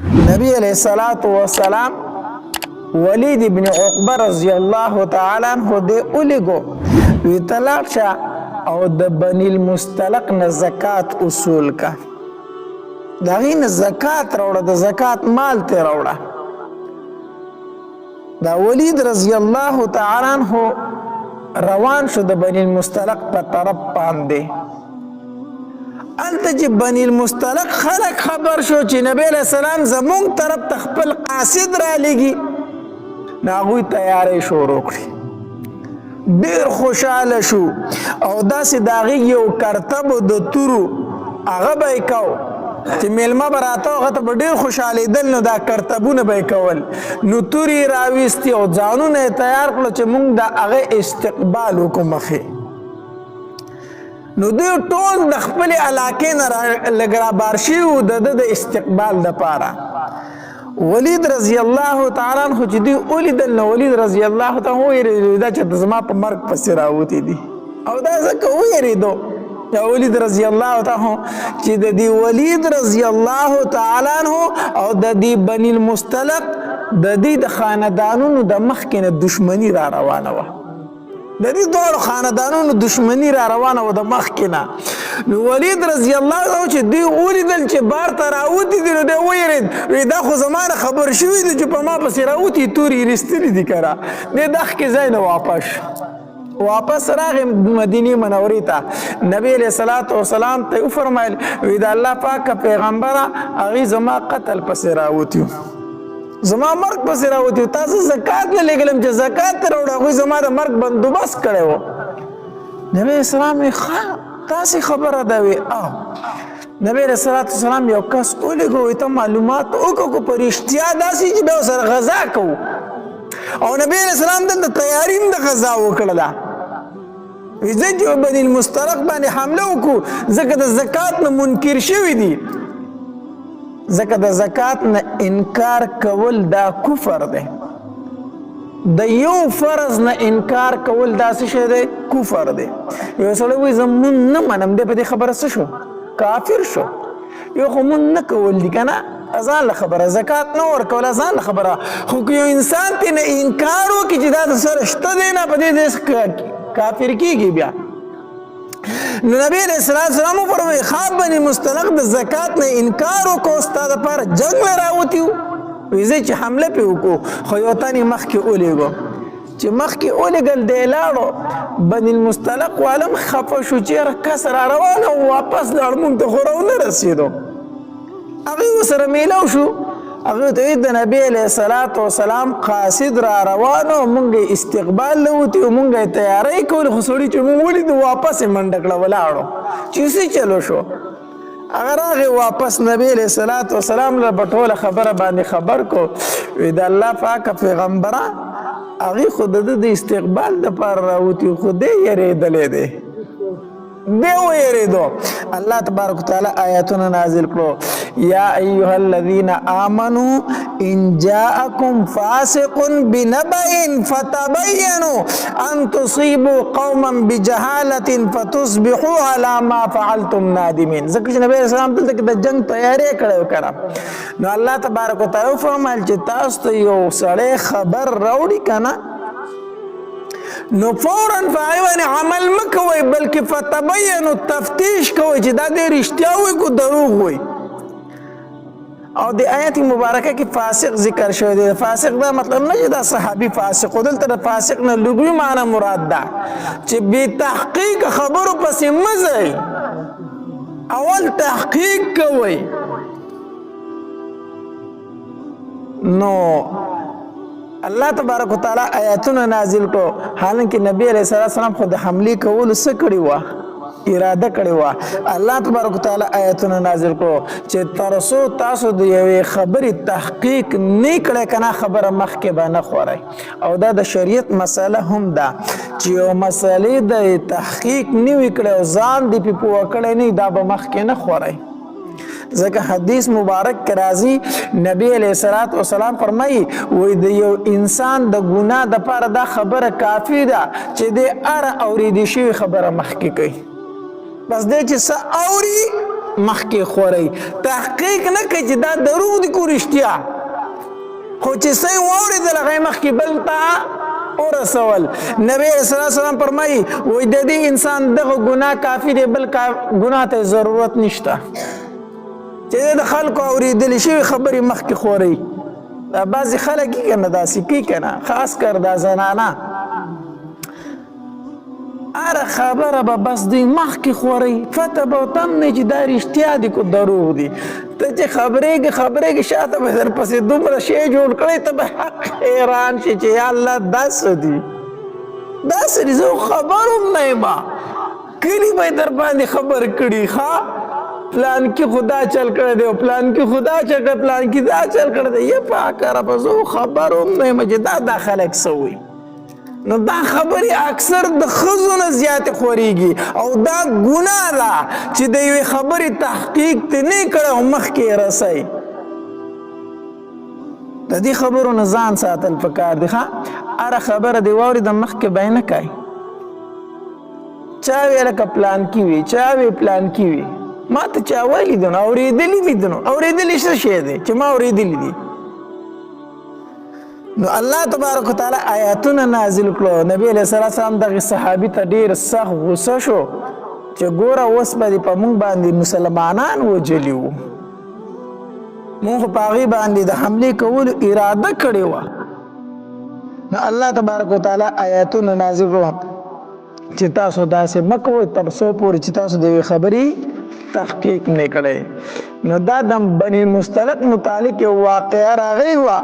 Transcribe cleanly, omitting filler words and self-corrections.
نبی علیہ الصلوۃ والسلام ولید ابن عقبہ رضی الله تعالی عنہ دې ولګو وی طلاق شه او د بنی المستلق نه زکات اصول کا داغې نه زکات راوړه د زکات مال ته راوړه دا ولید رضی الله تعالی عنہ روان شو د بنی المستلق په طرف باندې انته چې بنی المستلق خلق خبر شو چې نبی علیہ السلام زمونږ طرف ته خپل قاصد را لګي نو هغوی تیاری شروع کړي ډېر خوشحاله شو او داسې د هغې یو کرتب د تورو هغه به یې کو چې میلمه به راته هغه ته به ډېر خوشحالېدل نو دا کرتبونه به یې کول نو تورې یې راویستې او ځانونه یې تیار کړو چې موږ د هغې استقبال وکړو مخې نو دوی ټول د خپلې علاقې نه لږ رابار شوي وو د ده د استقبال دپاره ولید رضی الله تعالی عنہ چې دوی ولیدل نو ولید رضی الله تعالی عنہ ویېرېدو دا چې زما په مرګ پسې راوتې دي او دا ځکه ویېرېدو یا ولید رضی الله تعالی عنہ چې د دې ولید رضی الله تعالی عنہ او د دې بني المستلق د دې د خاندانونو د مخکې نه دشمني را روانه وه د دې دواړو خاندانونو دشمني را روانه وه د مخکې نه نو ولید رضی الله عنه چې دوی ولیدل چې بار ته راوتي دي نو دی ویرېد وی دا خو زما نه خبر شوي دي چې په ما پسې راوتي تورې یې رستلي دي که را دی دښکې ځای نه واپس راغی مدینې منورې ته نبی علیه الصلاة والسلام ته یې وفرمیل وی د الله پاکه پیغمبره هغې زما قتل پسې راوتي زما مرګ پسې راوتي تاسو زکات نه لېږلم چې زکات ته راوړه هغوی زما د مرګ بندوبست کړی و نبی اسلام یې ښه تاسې خبره ده وی نبی علیه الصلاة والسلام یو کس ولېږو وی ته معلومات وکړو په رښتیا داسې چې بیا ورسره غذا کوو او نبی علیه السلام دلته تیاري هم د غذا وکړله وی زه چې بني المستلق باندې حمله وکړو ځکه د زکات نه منکر شوي دي ځکه د زکات نه انکار کول دا کفر دی د یو فرض نه انکار کول دا څه شی دی کفر دی یو سړی وایي زه مونږ نه منم دی په دې خبره څه شو کافر شو یو خو مونږ نه کول دي که نه ځان له خبره زکات نه ورکول ځان له خبره خو که یو انسان ترې نه انکار وکړي چې دا د سره شته دی نه په دې کافر کېږي بیا نو نبی علیہ السلام وفرمایي خواب بني مستلق د زکات نه انکار وکړو ستا دپاره جنګ نه راوتي وو وایي زه چې حمله پرې وکړو خو یو تن یې مخکې ولېږو چې مخکې ولېږل دی لاړو بني المستلق والم خفه شو چې یاره کس را روانه و واپس لاړ مونږ ته خو راونه رسېدو هغې ورسره میلاو شو هغې ته د نبی علیه الصلاة والسلام قاصد را روانو مونږ یې استقبال له وتي و مونږ یې تیاری کولې خو سړي چې مونږ ولیدو واپس یې منډه کړه ولاړو چې څه چلو شو هغه راغې واپس نبی علیه الصلاة والسلام له په ټوله خبره باندې خبر کو وی د الله پاکه پیغمبره هغې خو د ده د استقبال دپاره راوتي خو دی یېرېدلی دی دی ویریدو الله تبارک وتعالی آیاتونه نازل کړو یا ایها الذین آمنوا ان جاءکم فاسق بنبأ فتبینوا ان تصیبوا قوما بجهالة فتصبحوا على ما فعلتم نادمین ځکه چې نبی اسلام دلته کې د جنگ تیاری کړی کړه نو الله تبارک وتعالی فرمایل چې تاسو ته یو سړی خبر راوړي که نه نو فوراً فایوان عمل مکوي بلکې فتبینو تفتیش کوي چې دا دې رښتیا وي کو دروغ وي او د آیت مبارکه کې فاسق ذکر شوی دی فاسق دا مطلب نه چې دا صحابي فاسق و دلته د فاسق نه لغوي معنی مراد ده چې بې تحقیق خبرو پسې مه ځئ اول تحقیق کوئ نو الله تبارک وتعالی آیاتونه نازل کړو حالانکه نبی علیه السلام خو د حملې کولو څه کړي وه اراده کړې وه الله تبارک وتعالی آیاتونه نازل کړو چې تر څو تاسو د یوې خبرې تحقیق نه کړی که نه خبره مخکې به نه خورئ او دا د شریعت مسله هم ده چې یو مسلې د تحقیق نه وي کړی او ځان دې پې پوه کړی نه دا به مخکې نه خورئ ځکه حدیث مبارک کې راځي نبی علیه الصلاة والسلام فرمایي وایي د یو انسان د ګناه دپاره دا خبره کافي ده چې دی هره اورېدې شوې خبره مخکې کوي بس دی چې څه اوري مخکې خورئ تحقیق نه کوي چې دا دروغ دي کو رښتیا خو چې صحیح واورېدل هغه یې مخکې بل ته ورسول نبی صلی الله علیه وسلم فرمایي وایي د دې انسان دغه ګناه کافي دی بل ګناه ته ضرورت نشته چې د خلکو اورېدلې شوي خبرې مخکې خورئ دا بعضې خلک یې که نه داسې کوي که نه خاص کر دا زنانه هره خبره به بس دوی مخکې خورئ پته به ورته هم نه چې دا رښتیا دي که دروغ دي ته چې خبرېږې شاته به درپسې دومره شی جوړ کړی ته به حق حیران شي چې یا الله دا څه دي داسې دي زه خبر هم نه یم کلي به یې در باندې خبر کړي ښه پلان کې خدا چل کړی دی او پلان کې خدا چل کړی پلان کې دا چل کړی دی یې پاکه ربه زه خبر هم نه یم چې دا خلک څه وایي نو دا خبرې اکثر د ښځو نه زیاتې خورېږي او دا ګناه ده چې د یوې خبرې تحقیق ته نه کړی او مخکې یې رسئ د دې خبرو نه ځان ساتل پکار دی ښه هره خبره دې واورېده مخکې به یې نه کوئ چا ویې لکه پلان کې وي چا وی پلان کې وي ما ته چا ویلي دي نو اورېدلي مې دي نو اورېدلي څه شی دی چې ما اورېدلي دي نو الله تبارک وتعالی آیاتونه نازل کړو نبی علیه السلام دغه صحابي ته ډېر سخت غوسه شو چې ګوره اوس به دې په موږ باندې مسلمانان وجلي وو موږ په هغې باندې د حملې کولو اراده کړې وه نو الله تبارک وتعالی آیاتونه نازل کړو چې تاسو داسې مه کوئ تر څو پورې چې تاسو د یوې خبرې تحقیق نه کړی نو دا د بني مستلق متعلق یو واقعه راغلی وه